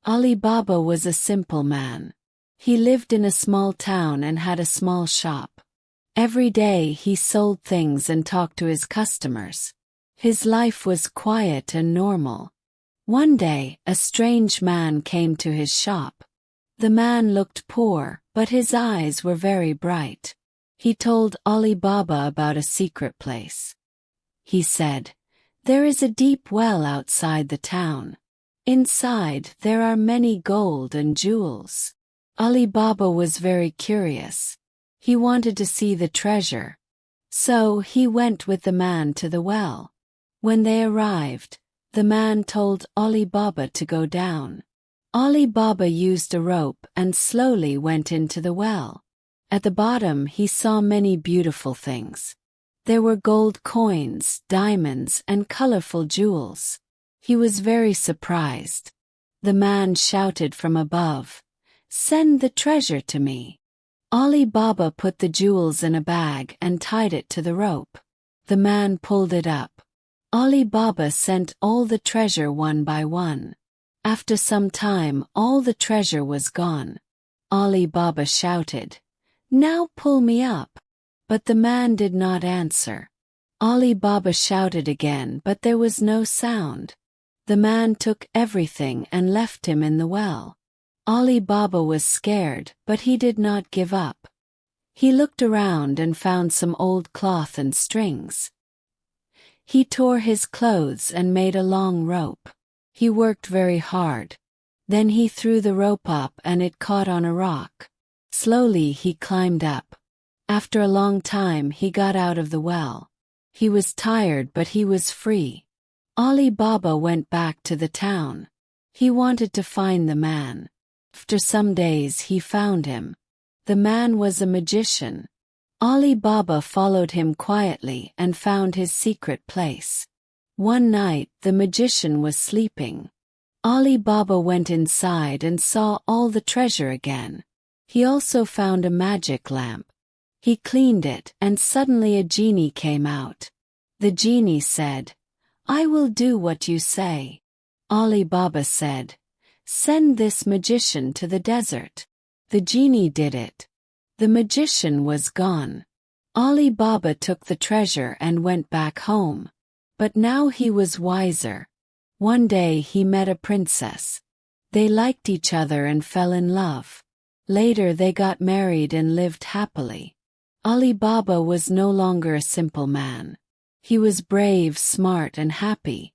Ali Baba was a simple man. He lived in a small town and had a small shop. Every day he sold things and talked to his customers. His life was quiet and normal. One day, a strange man came to his shop. The man looked poor, but his eyes were very bright. He told Ali Baba about a secret place. He said, "There is a deep well outside the town. Inside, there are many gold and jewels." Ali Baba was very curious. He wanted to see the treasure. So he went with the man to the well. When they arrived, the man told Ali Baba to go down. Ali Baba used a rope and slowly went into the well. At the bottom he saw many beautiful things. There were gold coins, diamonds, and colorful jewels. He was very surprised. The man shouted from above, "Send the treasure to me." Ali Baba put the jewels in a bag and tied it to the rope. The man pulled it up. Ali Baba sent all the treasure one by one. After some time, all the treasure was gone. Ali Baba shouted, "Now pull me up." But the man did not answer. Ali Baba shouted again, but there was no sound. The man took everything and left him in the well. Ali Baba was scared, but he did not give up. He looked around and found some old cloth and strings. He tore his clothes and made a long rope. He worked very hard. Then he threw the rope up and it caught on a rock. Slowly he climbed up. After a long time he got out of the well. He was tired, but he was free. Ali Baba went back to the town. He wanted to find the man. After some days he found him. The man was a magician. Ali Baba followed him quietly and found his secret place. One night the magician was sleeping. Ali Baba went inside and saw all the treasure again. He also found a magic lamp. He cleaned it and suddenly a genie came out. The genie said, "I will do what you say." Ali Baba said, "Send this magician to the desert." The genie did it. The magician was gone. Ali Baba took the treasure and went back home. But now he was wiser. One day he met a princess. They liked each other and fell in love. Later they got married and lived happily. Ali Baba was no longer a simple man. He was brave, smart, and happy.